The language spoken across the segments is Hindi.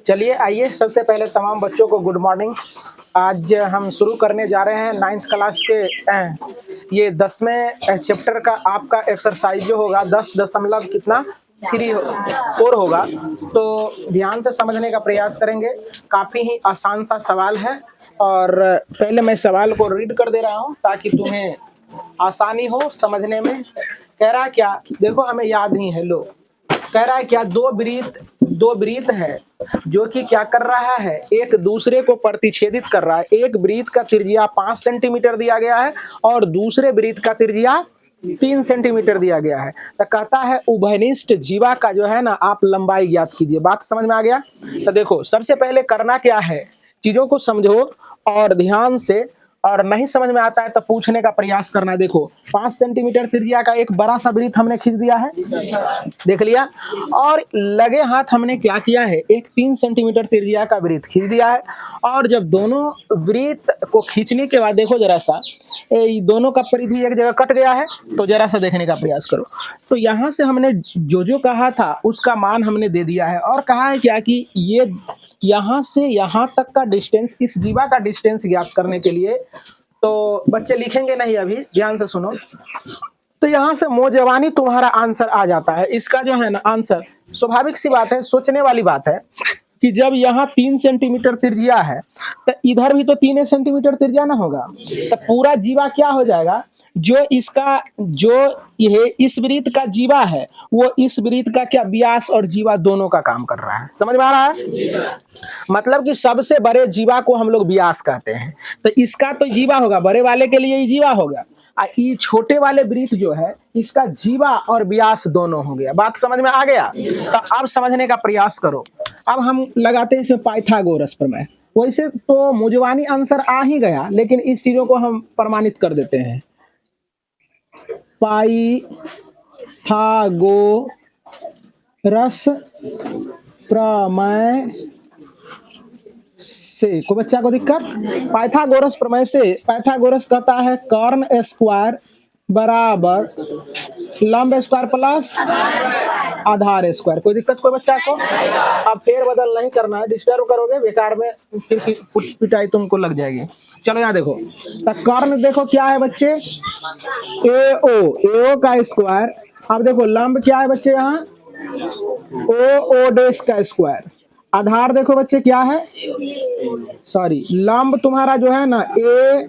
चलिए आइए, सबसे पहले तमाम बच्चों को गुड मॉर्निंग। आज हम शुरू करने जा रहे हैं 9th क्लास के ये 10वें चैप्टर का आपका एक्सरसाइज जो होगा 10.4 होगा। तो ध्यान से समझने का प्रयास करेंगे। काफ़ी ही आसान सा सवाल है और पहले मैं सवाल को रीड कर दे रहा हूँ ताकि तुम्हें आसानी हो समझने में। कह रहा क्या, देखो हमें याद नहीं है। लो, कह रहा है क्या, दो वृत्त है जो कि क्या कर रहा है, एक दूसरे को प्रतिच्छेदित कर रहा है। एक वृत्त का त्रिज्या 5 सेंटीमीटर दिया गया है और दूसरे वृत्त का त्रिज्या 3 सेंटीमीटर दिया गया है। तो कहता है उभयनिष्ठ जीवा का जो है ना, आप लंबाई ज्ञात कीजिए। बात समझ में आ गया? तो देखो, सबसे पहले करना क्या है, चीजों को समझो और ध्यान से, और नहीं समझ में आता है तो पूछने का प्रयास करना। देखो 5 सेंटीमीटर त्रिज्या का एक बड़ा सा वृत्त हमने खींच दिया है, देख लिया। और लगे हाथ हमने क्या किया है, एक 3 सेंटीमीटर त्रिज्या का वृत्त खींच दिया है। और जब दोनों वृत्त को खींचने के बाद देखो जरा सा, दोनों का परिधि एक जगह कट गया है, तो जरा सा देखने का प्रयास करो। तो यहाँ से हमने जो कहा था उसका मान हमने दे दिया है और कहा है क्या कि ये यहाँ से यहाँ तक का डिस्टेंस, इस जीवा का डिस्टेंस ज्ञात करने के लिए। तो बच्चे लिखेंगे नहीं, अभी ध्यान से सुनो। तो यहाँ से मौजवानी तुम्हारा आंसर आ जाता है। इसका जो है ना आंसर, स्वाभाविक सी बात है, सोचने वाली बात है कि जब यहाँ 3 सेंटीमीटर त्रिज्या है तो इधर भी तो 3 सेंटीमीटर त्रिज्या ना होगा। तो पूरा जीवा क्या हो जाएगा, जो ये इस वृत्त का जीवा है वो इस वृत्त का क्या व्यास और जीवा दोनों का काम कर रहा है। समझ में आ रहा है? मतलब कि सबसे बड़े जीवा को हम लोग व्यास कहते हैं, तो इसका तो जीवा होगा, बड़े वाले के लिए ये जीवा होगा। ये छोटे वाले वृत्त जो है इसका जीवा और व्यास दोनों हो गया। बात समझ में आ गया? तो अब समझने का प्रयास करो। अब हम लगाते हैं इसमें पाइथागोरस प्रमेय। वैसे तो मौजवानी आंसर आ ही गया, लेकिन इस चीजों को हम प्रमाणित कर देते हैं। पाइथागोरस प्रमेय से कोई बच्चा को दिक्कत? पाइथागोरस प्रमेय से पाइथागोरस कहता है कर्ण स्क्वायर बराबर लंब स्क्वायर प्लस आधार स्क्वायर। कोई दिक्कत कोई बच्चा को? अब फेर बदल नहीं करना है, डिस्टर्ब करोगे बेकार में, फिर पिटाई तुमको लग जाएगी। चलो यहाँ देखो, तो कर्ण देखो क्या है बच्चे, एओ का स्क्वायर। अब देखो लंब क्या है बच्चे, यहाँ ओ डेश का स्क्वायर। आधार देखो बच्चे क्या है, सॉरी, लंब तुम्हारा जो है ना ए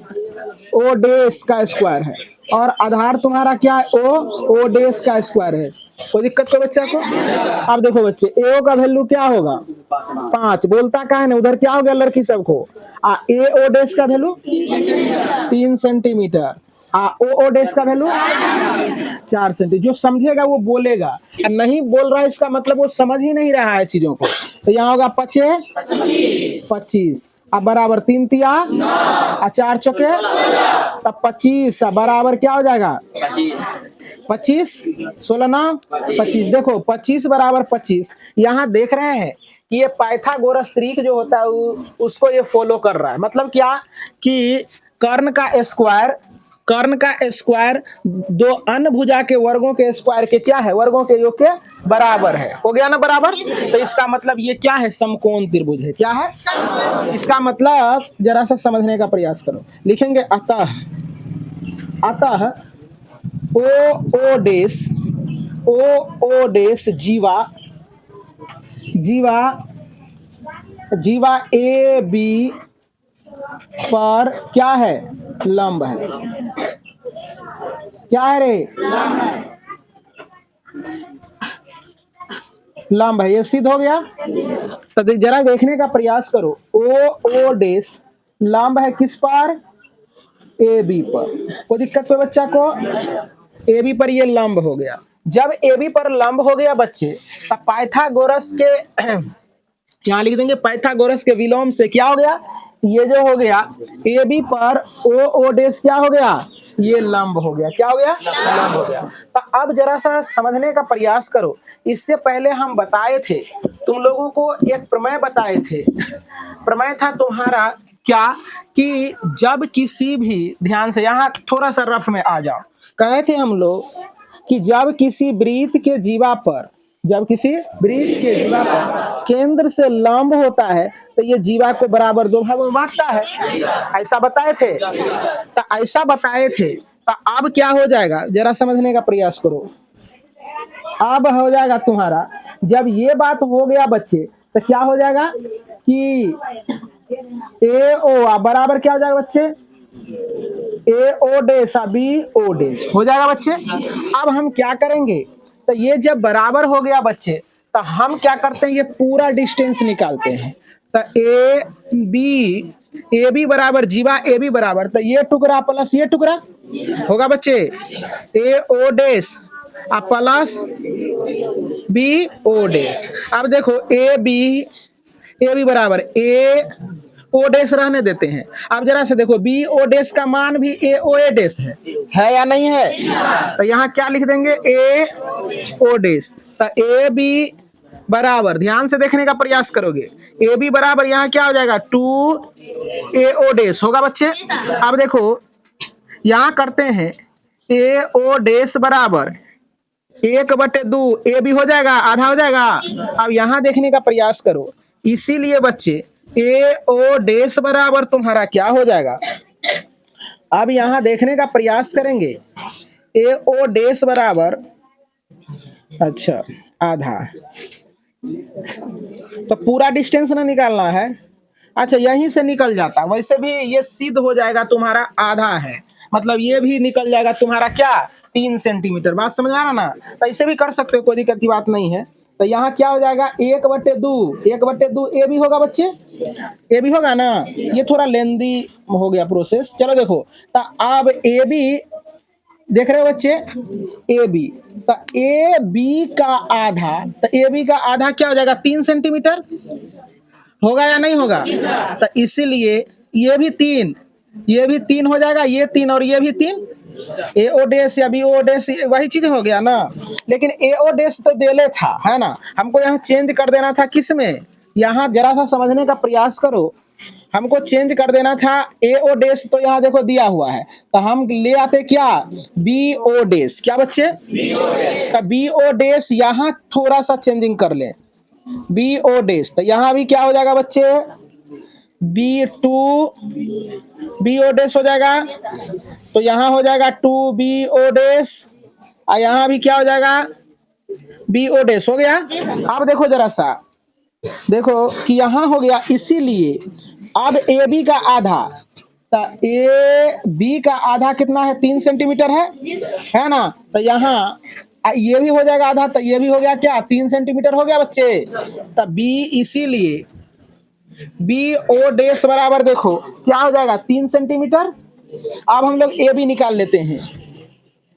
ओ डेश का स्क्वायर है और आधार तुम्हारा क्या है, ओ डेश का स्क्वायर है। कोई दिक्कत को बच्चा को? अब देखो बच्चे, ए का वैल्यू क्या होगा, 5। बोलता का है ना, उधर क्या हो गया लड़की सबको, ए ओ डेश का वैल्यू 3 सेंटीमीटर, ओ डेश का वैल्यू 4 सेंटीमीटर। जो समझेगा वो बोलेगा, नहीं बोल रहा है इसका मतलब वो समझ ही नहीं रहा है चीजों को। तो यहाँ होगा 25 अब बराबर 3 तिया 4 चौके, तब 25 बराबर क्या हो जाएगा, 25 16 9 25। देखो 25 बराबर 25। यहाँ देख रहे हैं कि ये पाइथागोरस त्रिक जो होता है उसको ये फॉलो कर रहा है। मतलब क्या कि कर्ण का स्क्वायर दो अन्य भुजा के वर्गों के स्क्वायर के क्या है, वर्गों के योग के बराबर है। हो गया ना बराबर? तो इसका मतलब ये क्या है, समकोण त्रिभुज है। क्या है? इसका मतलब जरा सा समझने का प्रयास करो। लिखेंगे अतः ओ डेश जीवा ए बी पर क्या है, लंब है। क्या है रे, लंब है। ये सिद्ध हो गया। तो जरा देखने का प्रयास करो, ओ डेश लंब है किस पर, ए बी पर। कोई दिक्कत तो बच्चा को? ए बी पर ये लंब हो गया। जब ए बी पर लंब हो गया बच्चे, तब पाइथागोरस के यहाँ लिख देंगे, पाइथागोरस के विलोम से क्या हो गया, ये जो हो गया ए बी पर ओ डेश क्या हो गया, ये लंब हो गया। क्या हो गया, लंब हो गया। तो अब जरा सा समझने का प्रयास करो। इससे पहले हम बताए थे तुम लोगों को, एक प्रमेय बताए थे। प्रमेय था तुम्हारा क्या कि जब किसी भी, ध्यान से यहाँ थोड़ा सा रफ में आ जाओ, कहे थे हम लोग कि जब किसी वृत्त के जीवा पर जब किसी वृत्त के जीवा पर केंद्र से लंब होता है तो ये जीवा को बराबर दो भागों में बांटता है। ऐसा बताए थे, तो ऐसा बताए थे। तो अब क्या हो जाएगा जरा समझने का प्रयास करो। अब हो जाएगा तुम्हारा, जब ये बात हो गया बच्चे, तो क्या हो जाएगा कि ए ओ बराबर क्या हो जाएगा बच्चे, ए ओ डेस बी ओ डेस हो जाएगा बच्चे। अब हम क्या करेंगे, तो ये जब बराबर हो गया बच्चे, तो हम क्या करते हैं, ये पूरा डिस्टेंस निकालते हैं। तो ए बी बराबर जीवा ए बी बराबर, तो ये टुकड़ा प्लस ये टुकड़ा होगा बच्चे, ए ओ डेस प्लस बी ओ डेस। अब देखो ए बी बराबर ए ओ डेस रहने देते हैं। अब जरा से देखो बी ओ डेस का मान भी ए ओ ए डेस है या नहीं है? तो यहाँ क्या लिख देंगे, ए ओ डेस। तो ए बी बराबर, ध्यान से देखने का प्रयास करोगे, ए बी बराबर यहाँ क्या हो जाएगा, 2 ए ओ डेस होगा बच्चे। अब देखो यहाँ करते हैं, ए ओ डेस बराबर 1/2 ए बी हो जाएगा, आधा हो जाएगा। अब यहाँ देखने का प्रयास करो, इसीलिए बच्चे ए ओ डेस बराबर तुम्हारा क्या हो जाएगा। अब यहाँ देखने का प्रयास करेंगे, ए ओ डेस बराबर, अच्छा आधा, तो पूरा डिस्टेंस ना निकालना है। अच्छा यहीं से निकल जाता, वैसे भी ये सिद्ध हो जाएगा तुम्हारा आधा है, मतलब ये भी निकल जाएगा तुम्हारा क्या, 3 सेंटीमीटर। बात समझ में आ रहा ना? तो ऐसे भी कर सकते हो, कोई दिक्कत की बात नहीं है। तो यहाँ क्या हो जाएगा, 1/2 ए भी होगा बच्चे, ए भी होगा ना। ये थोड़ा लेंदी हो गया प्रोसेस, चलो देखो। तो अब ए बी देख रहे हो बच्चे, ए बी, तो ए बी का आधा, तो ए बी का आधा क्या हो जाएगा, 3 सेंटीमीटर होगा या नहीं होगा? तो इसीलिए ये भी 3 हो जाएगा, ये 3 और ये भी 3, ए ओ डेस या बी ओ डेस वही चीज हो गया ना। लेकिन ए ओ डेस तो देले था, है ना, हमको यहाँ चेंज कर देना था किस में, यहाँ जरा सा समझने का प्रयास करो, हमको चेंज कर देना था। ए ओ डेस तो यहाँ देखो दिया हुआ है, तो हम ले आते क्या, बी ओ डेस, क्या बच्चे, तो बी ओ डेस यहाँ थोड़ा सा चेंजिंग कर ले, बी ओ डेस, तो यहाँ भी क्या हो जाएगा बच्चे, B2 बी ओ डेस हो जाएगा। तो यहाँ हो जाएगा 2 बी ओ डेस, और यहाँ भी क्या हो जाएगा, बी ओ डेस हो गया। अब देखो जरा सा, देखो कि यहाँ हो गया, इसीलिए अब ए बी का आधा, तो ए बी का आधा कितना है, 3 सेंटीमीटर है ना। तो यहाँ ये भी हो जाएगा आधा, तो ये भी हो गया क्या, 3 सेंटीमीटर हो गया बच्चे। तो बी, इसीलिए बी ओ डेस बराबर देखो क्या हो जाएगा, 3 सेंटीमीटर। अब हम लोग ए बी निकाल लेते हैं,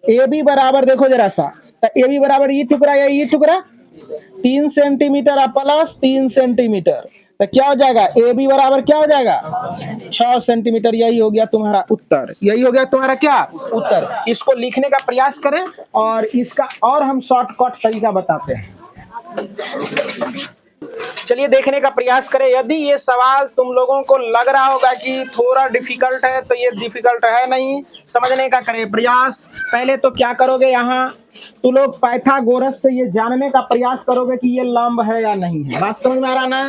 ए बी बराबर देखो जरा सा, तो ए बी बराबर ये टुकड़ा या ये टुकड़ा, 3 सेंटीमीटर प्लस 3 सेंटीमीटर, तो क्या हो जाएगा, ए बी बराबर क्या हो जाएगा, 6 सेंटीमीटर। यही हो गया तुम्हारा उत्तर, यही हो गया तुम्हारा क्या उत्तर। इसको लिखने का प्रयास करें, और इसका और हम शॉर्टकट तरीका बताते हैं। चलिए देखने का प्रयास करें। यदि ये सवाल तुम लोगों को लग रहा होगा कि थोड़ा डिफिकल्ट है, तो ये डिफिकल्ट है नहीं, समझने का करें प्रयास। पहले तो क्या करोगे, यहाँ तुम लोग पाइथागोरस से ये जानने का प्रयास करोगे कि ये लंब है या नहीं है। बात समझ में आ रहा ना?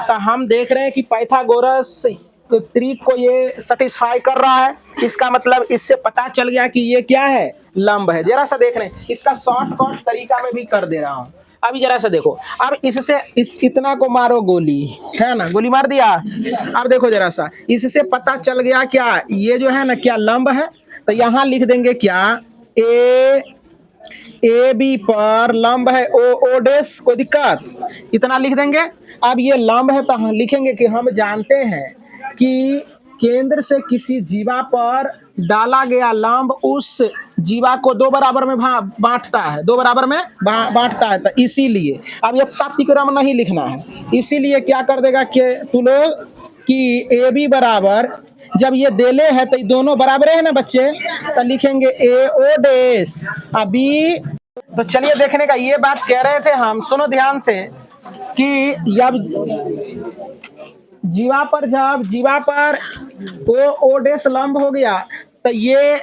तो हम देख रहे हैं कि पाइथागोरस त्रिक को ये सेटिस्फाई कर रहा है, इसका मतलब इससे पता चल गया कि ये क्या है, लंब है। जरा सा देख रहे हैं, इसका शॉर्टकट तरीका में भी कर दे रहा हूँ। अभी जरा सा देखो, अब इससे इतना को मारो गोली, है ना, गोली मार दिया। अब देखो जरा सा, इससे पता चल गया क्या, ये जो है ना क्या लंब है। तो यहाँ लिख देंगे क्या, ए बी पर लंब है ओ ओ डेस, कोई दिक्कत, इतना लिख देंगे। अब ये लंब है, तो हम लिखेंगे कि हम जानते हैं कि केंद्र से किसी जीवा पर डाला गया लंब उस जीवा को 2 बराबर में बांटता है, 2 बराबर में बांटता है। तो इसीलिए अब ये तात्विक्रम नहीं लिखना है, इसीलिए क्या कर देगा कि तू लोग कि ए बी बराबर, जब ये देले है तो दोनों बराबर है ना बच्चे, तो लिखेंगे ए ओ डेस बी। तो चलिए देखने का, ये बात कह रहे थे हम, सुनो ध्यान से, कि जब जीवा पर ओ ओ डेस लंब हो गया, तो ये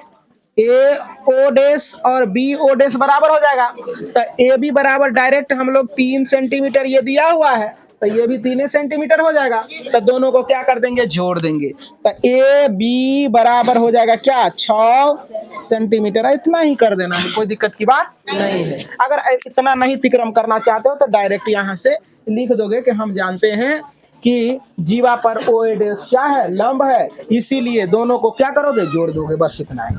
ए ओ डैश और बी ओ डैश बराबर हो जाएगा। तो ए बी बराबर डायरेक्ट हम लोग 3 सेंटीमीटर ये दिया हुआ है, तो ये भी 3 सेंटीमीटर हो जाएगा। तो दोनों को क्या कर देंगे, जोड़ देंगे। तो ए बी बराबर हो जाएगा क्या, 6 सेंटीमीटर। इतना ही कर देना है, कोई दिक्कत की बात नहीं है। अगर इतना नहीं तिक्रम करना चाहते हो तो डायरेक्ट यहाँ से लिख दोगे कि हम जानते हैं कि जीवा पर ओ ए डैश क्या है, लंब है, इसीलिए दोनों को क्या करोगे, जोड़ दोगे। बस इतना है।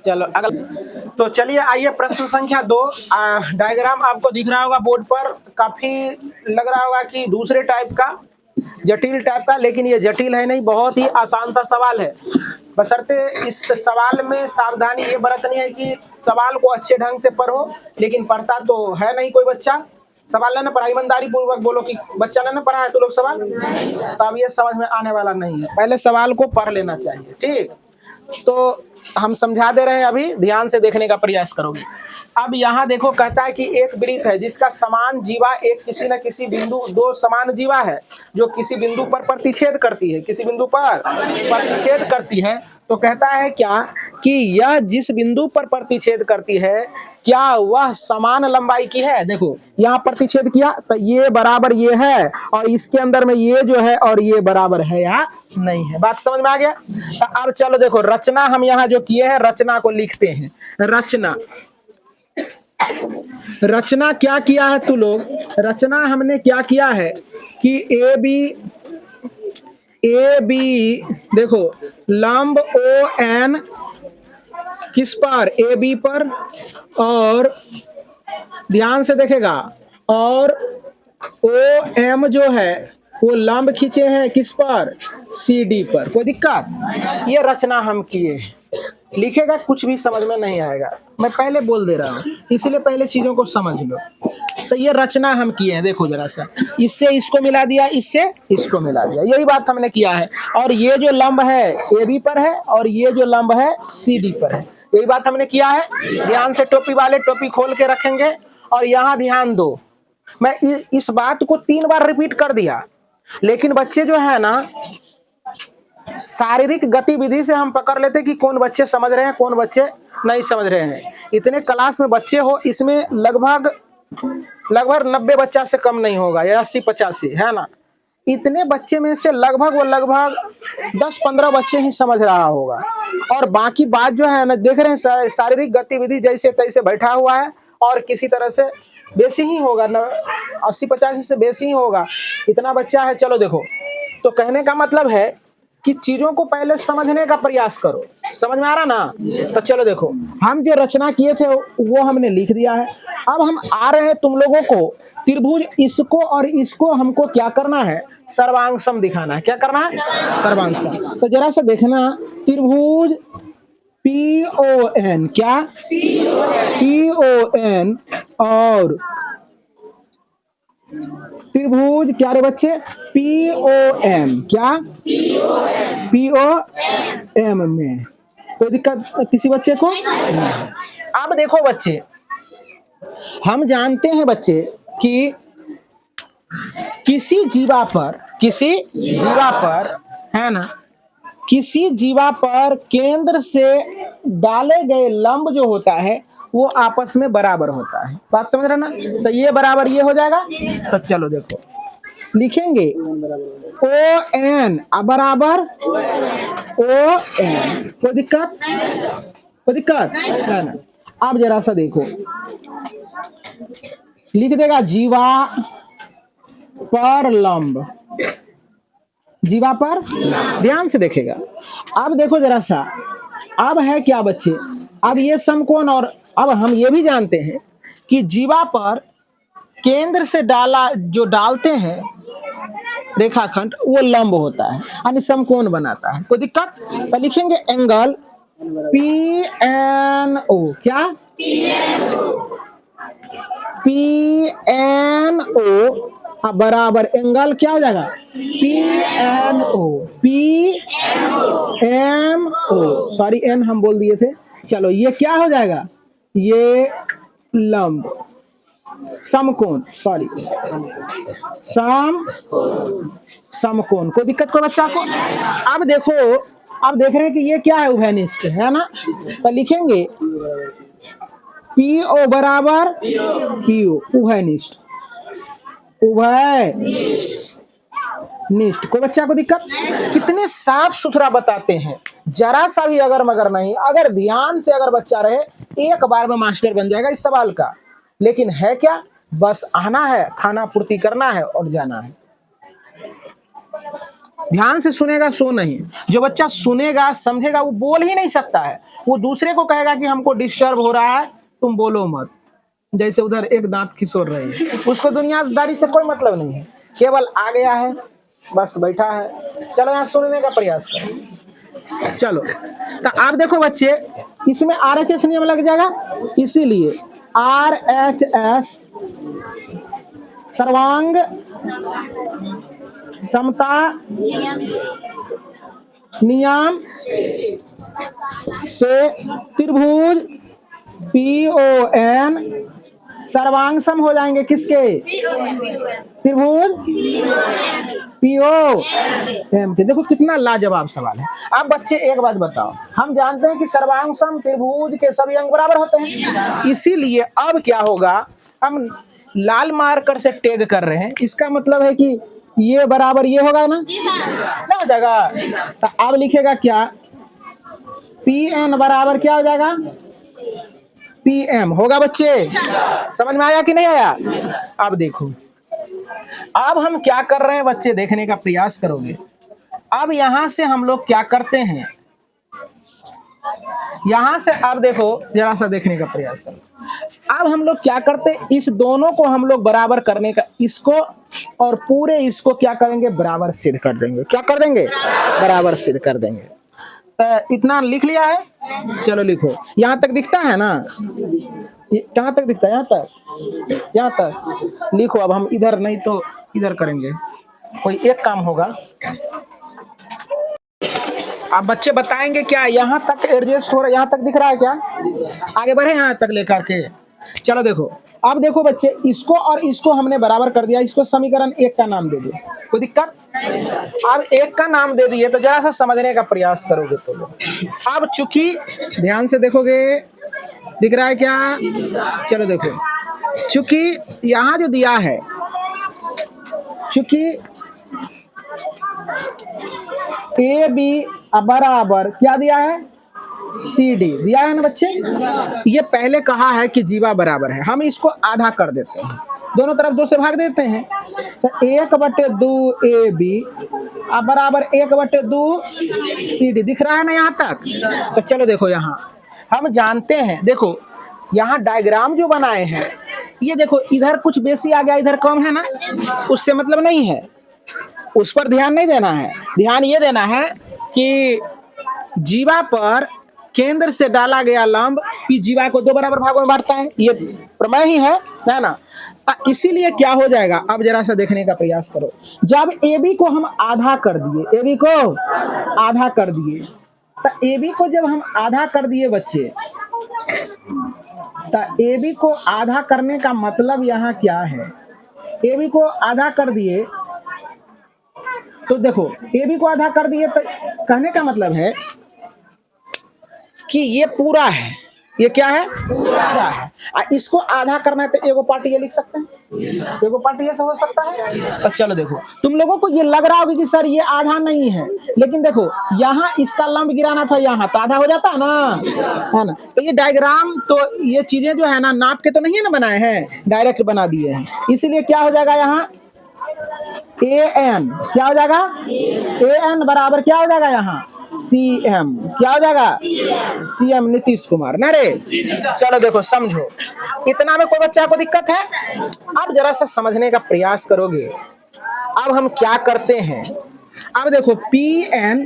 चलो अगला। तो चलिए आइए प्रश्न संख्या 2। डायग्राम आपको दिख रहा होगा बोर्ड पर, काफी लग रहा होगा कि दूसरे टाइप का, जटिल टाइप का, लेकिन ये जटिल है नहीं, बहुत ही आसान सा सवाल है। बशर्ते इस सवाल में सावधानी ये बरतनी है कि सवाल को अच्छे ढंग से पढ़ो, लेकिन पढ़ता तो है नहीं कोई बच्चा। सवाल ना पढ़ा, ईमानदारी पूर्वक बोलो कि बच्चा ने ना पढ़ा है तो लोग सवाल, तो अब ये समझ में आने वाला नहीं है। पहले सवाल को पढ़ लेना चाहिए, ठीक। तो हम समझा दे रहे हैं, अभी ध्यान से देखने का प्रयास करोगे। अब यहाँ देखो, कहता है कि एक वृत्त है जिसका समान जीवा एक किसी न किसी बिंदु, दो समान जीवा है जो किसी बिंदु पर प्रतिच्छेद करती है, किसी बिंदु पर प्रतिच्छेद करती है। तो कहता है क्या कि यह जिस बिंदु पर प्रतिच्छेद करती है क्या वह समान लंबाई की है। देखो यहाँ प्रतिच्छेद किया तो ये बराबर ये है, और इसके अंदर में ये जो है और ये बराबर है या नहीं है। बात समझ में आ गया। तो अब चलो देखो, रचना हम यहाँ जो किए हैं, रचना को लिखते हैं। रचना क्या किया है तू लोग, रचना हमने क्या किया है कि ए बी देखो लंब ओ एन किस पर, ए बी पर, और ध्यान से देखेगा, और ओ एम जो है वो लंब खींचे हैं किस पर, सी डी पर। कोई दिक्कत, ये रचना हम किए। लिखेगा कुछ भी समझ में नहीं आएगा, मैं पहले बोल दे रहा हूँ, इसलिए पहले चीजों को समझ लो। तो ये रचना हम किए हैं, देखो जरा सा, इससे इसको मिला दिया, इससे इसको मिला दिया, यही बात हमने किया है। और ये जो लंब है ए बी पर है, और ये जो लंब है सी डी पर है, यही बात हमने किया है। ध्यान से टोपी वाले टोपी खोल के रखेंगे। और यहाँ ध्यान दो, मैं इस बात को 3 बार रिपीट कर दिया, लेकिन बच्चे जो है ना, शारीरिक गतिविधि से हम पकड़ लेते कि कौन बच्चे समझ रहे हैं कौन बच्चे नहीं समझ रहे हैं। इतने क्लास में बच्चे हो, इसमें लगभग 90 बच्चा से कम नहीं होगा, या 80-85 है ना। इतने बच्चे में से लगभग 10-15 बच्चे ही समझ रहा होगा, और बाकी बात जो है ना, देख रहे हैं शारीरिक गतिविधि जैसे तैसे बैठा हुआ है, और किसी तरह से बेसी ही होगा, 80-85 से बेसी ही होगा, इतना बच्चा है। चलो देखो, तो कहने का मतलब है कि चीजों को पहले समझने का प्रयास करो। समझ में आ रहा ना। तो चलो देखो, हम जो रचना किए थे वो हमने लिख दिया है। अब हम आ रहे हैं तुम लोगों को त्रिभुज, इसको और इसको हमको क्या करना है, सर्वांगसम दिखाना है। क्या करना है, सर्वांगसम। तो जरा सा देखना, त्रिभुज पी ओ एन, क्या पी ओ एन, और त्रिभुज क्या रे बच्चे, पी ओ एम, क्या पी ओ एम में। कोई दिक्कत किसी बच्चे को? अब देखो बच्चे, हम जानते हैं बच्चे कि किसी जीवा पर है ना, किसी जीवा पर केंद्र से डाले गए लंब जो होता है वो आपस में बराबर होता है। बात समझ रहे ना। तो ये बराबर ये हो जाएगा। तो चलो देखो, लिखेंगे ओ एन बराबर ओ एन। कोई दिक्कत है ना। अब जरा सा देखो, लिख देगा जीवा पर लंब, जीवा पर, ध्यान से देखेगा। अब देखो जरा सा, अब है क्या बच्चे, अब ये समकोण, और अब हम ये भी जानते हैं कि जीवा पर केंद्र से डालते हैं रेखाखंड, वो लंब होता है, यानी समकोण बनाता है। कोई दिक्कत? तो लिखेंगे एंगल पी एन ओ, क्या पी एन ओ बराबर एंगल क्या हो जाएगा, P M O, sorry N हम बोल दिए थे। चलो ये क्या हो जाएगा, ये लंब समकोण, सॉरी समकोण। कोई दिक्कत को बच्चा को? अब देखो अब देख रहे हैं कि ये क्या है, उभयनिष्ठ है ना। तो लिखेंगे PO बराबर PO, उभयनिष्ठ, उभयनिष्ठ। कोई बच्चा को दिक्कत? कितने साफ सुथरा बताते हैं, जरा सा भी अगर मगर नहीं। अगर ध्यान से अगर बच्चा रहे, एक बार में मास्टर बन जाएगा इस सवाल का। लेकिन है क्या, बस आना है, खाना पूर्ति करना है और जाना है। ध्यान से सुनेगा सो नहीं। जो बच्चा सुनेगा समझेगा वो बोल ही नहीं सकता है, वो दूसरे को कहेगा कि हमको डिस्टर्ब हो रहा है, तुम बोलो मत। जैसे उधर एक दांत खिसोड़ रही है, उसको दुनियादारी से कोई मतलब नहीं है, केवल आ गया है बस बैठा है। चलो यहाँ सुनने का प्रयास करो। चलो तो आप देखो बच्चे, इसमें RHS नियम लग जाएगा, इसीलिए RHS सर्वांग समता नियम से त्रिभुज PON सर्वांग सम हो जाएंगे। किसके? त्रिभुज POM के। देखो कितना लाजवाब सवाल है। अब बच्चे एक बात बताओ, हम जानते हैं कि सर्वांग सम त्रिभुज के सभी अंग बराबर होते हैं, इसीलिए अब क्या होगा, हम लाल मार्कर से टैग कर रहे हैं, इसका मतलब है कि ये बराबर ये होगा ना, क्या हो जाएगा? तो अब लिखेगा क्या, PN बराबर क्या हो जाएगा, PM होगा। बच्चे समझ में आया कि नहीं आया? अब देखो, अब हम क्या कर रहे हैं बच्चे, देखने का प्रयास करोगे। अब यहां से हम लोग क्या करते हैं, यहां से अब देखो, जरा सा देखने का प्रयास करो। अब हम लोग क्या करते हैं, इस दोनों को हम लोग बराबर करने का, इसको और पूरे इसको क्या करेंगे, बराबर सिद्ध कर देंगे। क्या कर देंगे? बराबर सिद्ध कर देंगे। तो इतना लिख लिया है, चलो लिखो। यहां तक दिखता है ना, कहां तक दिखता है? यहाँ तक लिखो। अब हम इधर नहीं तो इधर करेंगे, कोई एक काम होगा। आप बच्चे बताएंगे क्या, यहाँ तक एडजस्ट हो रहा है, यहाँ तक दिख रहा है क्या? आगे बढ़े यहाँ तक लेकर के। चलो देखो, अब देखो बच्चे, इसको और इसको हमने बराबर कर दिया, इसको समीकरण 1 का नाम दे दो, कोई दिक्कत? अब 1 का नाम दे दिए तो जरा सा समझने का प्रयास करोगे तो लोग। अब चूंकि ध्यान से देखोगे, दिख रहा है क्या? चलो देखो, चूंकि यहाँ जो दिया है, चूंकि AB बराबर क्या दिया है, CD दिया है ना बच्चे। ये पहले कहा है कि जीवा बराबर है, हम इसको आधा कर देते हैं, दोनों तरफ 2 से भाग देते हैं। तो 1/2 AB बराबर 1/2 CD दिख रहा है ना यहाँ तक। तो चलो देखो, यहाँ हम जानते हैं, देखो यहाँ डायग्राम जो बनाए हैं, ये देखो इधर कुछ बेसी आ गया, इधर कम है ना, उससे मतलब नहीं है, उस पर ध्यान नहीं देना है। ध्यान ये देना है कि जीवा पर केंद्र से डाला गया लंब कि जीवा को 2 बराबर भागों में बांटता है, ये प्रमेय ही है ना। इसीलिए क्या हो जाएगा, अब जरा सा देखने का प्रयास करो। जब AB को हम आधा कर दिए, AB को आधा कर दिए, तो AB को जब हम आधा कर दिए बच्चे, तो AB को आधा करने का मतलब यहाँ क्या है, AB को आधा कर दिए तो देखो, AB को आधा कर दिए तो कहने का मतलब है कि ये पूरा है, ये क्या है, पूरा है। इसको आधा करना है तो एगो पार्ट ये लिख सकते हैं, एगो पार्ट ये सब हो सकता है। तो चलो देखो, तुम लोगों को ये लग रहा होगा कि सर ये आधा नहीं है, लेकिन देखो यहाँ इसका लंब गिराना था, यहाँ तो आधा हो जाता ना, है ना। तो ये डायग्राम, तो ये चीजें जो है ना, नाप के तो नहीं है ना बनाए हैं, डायरेक्ट बना दिए हैं। इसीलिए क्या हो जाएगा यहाँ, AN क्या हो जाएगा, AN बराबर क्या हो जाएगा यहाँ, CM क्या हो जाएगा, CM नीतीश कुमार ना रे। चलो देखो समझो, इतना में कोई बच्चा को दिक्कत है? अब जरा सा समझने का प्रयास करोगे। अब हम क्या करते हैं, अब देखो PN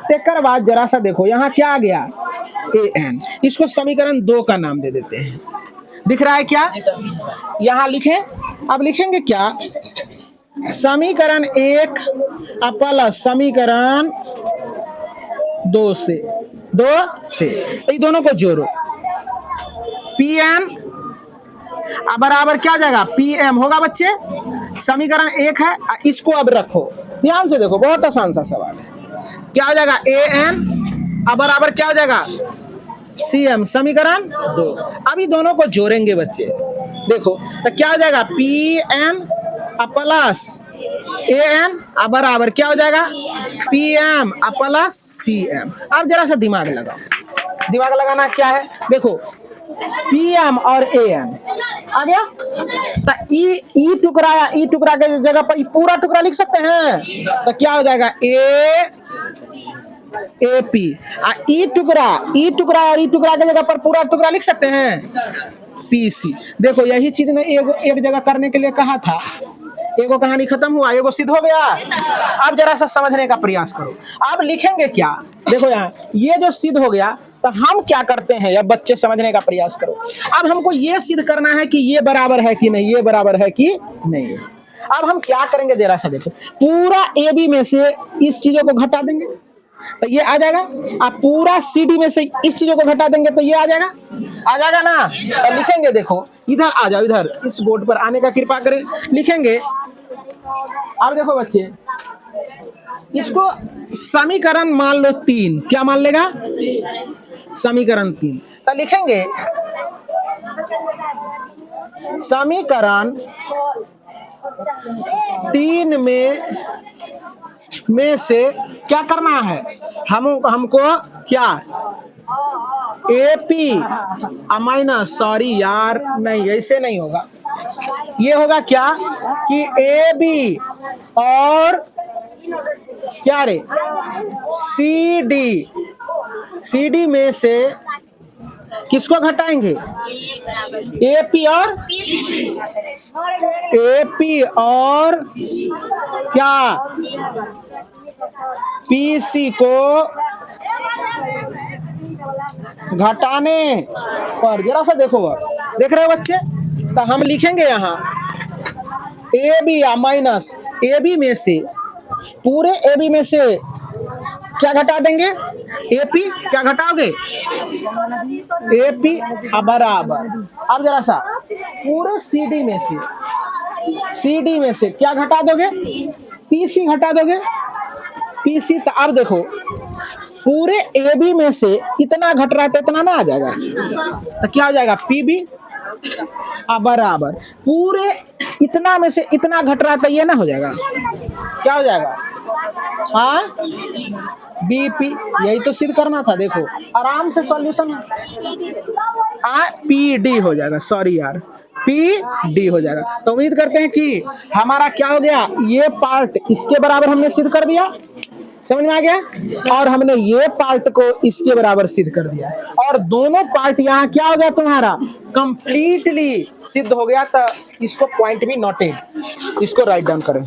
तेकर बाद जरा सा देखो यहाँ क्या आ गया, AN। इसको समीकरण 2 का नाम दे देते हैं। दिख रहा है क्या, यहाँ लिखें। अब लिखेंगे क्या, समीकरण 1 प्लस समीकरण 2 से तो ये दोनों को जोड़ो, PN बराबर क्या हो जाएगा, PM होगा बच्चे। समीकरण एक है, इसको अब रखो, ध्यान से देखो, बहुत आसान सा सवाल है। क्या हो जाएगा, ए एन अब बराबर क्या हो जाएगा, सी एम, समीकरण 2। अभी दोनों को जोड़ेंगे बच्चे, देखो तो क्या हो जाएगा, P M plus A N बराबर क्या हो जाएगा, P M plus C M. अब जरा सा दिमाग लगाओ, दिमाग लगाना क्या है, देखो पी एम और ए एन आ गया, तो ई टुकड़ा या ई टुकड़ा के जगह पर पूरा टुकड़ा लिख सकते हैं, तो क्या हो जाएगा, ए पी। ई टुकड़ा और ई टुकड़ा के जगह पर पूरा टुकड़ा लिख सकते हैं, पी सी। देखो यही चीज ने एक जगह करने के लिए कहा था, एगो कहानी खत्म हुआ, एगो सिद्ध हो गया। अब जरा सा समझने का प्रयास करो, अब लिखेंगे क्या, देखो यहाँ ये जो सिद्ध हो गया, तो हम क्या करते हैं, या बच्चे समझने का प्रयास करो। अब हमको ये सिद्ध करना है कि ये बराबर है कि नहीं, ये बराबर है कि नहीं। अब हम क्या करेंगे, जरा सा देखो, पूरा ए बी में से इस चीजों को घटा देंगे तो ये आ जाएगा, आप पूरा सी डी में से इस चीजों को घटा देंगे तो ये आ जाएगा ना। तो लिखेंगे, देखो इधर आ जाओ, इधर इस बोर्ड पर आने का कृपा करें, लिखेंगे। अब देखो बच्चे, इसको समीकरण मान लो 3, क्या मान लेगा, समीकरण 3। तो लिखेंगे समीकरण 3 में से क्या करना है, हमको क्या, ए पी माइनस, सॉरी यार नहीं ऐसे नहीं होगा, ये होगा क्या कि ए बी और क्या रे, सी डी में से किसको घटाएंगे, ए पी और क्या, पी सी को घटाने पर, जरा सा देखो, देख रहे हो बच्चे, तो हम लिखेंगे यहाँ A B minus, A B में से, पूरे ए बी में से क्या घटा देंगे, ए पी, क्या घटाओगे, ए पी बराबर। अब जरा सा पूरे सी डी में से क्या घटा दोगे, पी सी घटा दोगे, पी सी। तो अब देखो पूरे ए बी में से इतना घट रहा है तो इतना ना आ जाएगा, तो क्या हो जाएगा, पी बी बराबर, पूरे इतना में से इतना घट रहा है तो ये ना हो जाएगा, क्या हो जाएगा, हाँ बीपी। यही तो सिद्ध करना था, देखो आराम से सॉल्यूशन, पी डी हो जाएगा, सॉरी यार पी डी हो जाएगा। तो उम्मीद करते हैं कि हमारा क्या हो गया, ये पार्ट इसके बराबर हमने सिद्ध कर दिया, समझ में आ गया, और हमने ये पार्ट को इसके बराबर सिद्ध कर दिया, और दोनों पार्ट यहाँ क्या हो गया तुम्हारा, कंप्लीटली सिद्ध हो गया। तो इसको पॉइंट भी नोटेड, इसको राइट डाउन करें।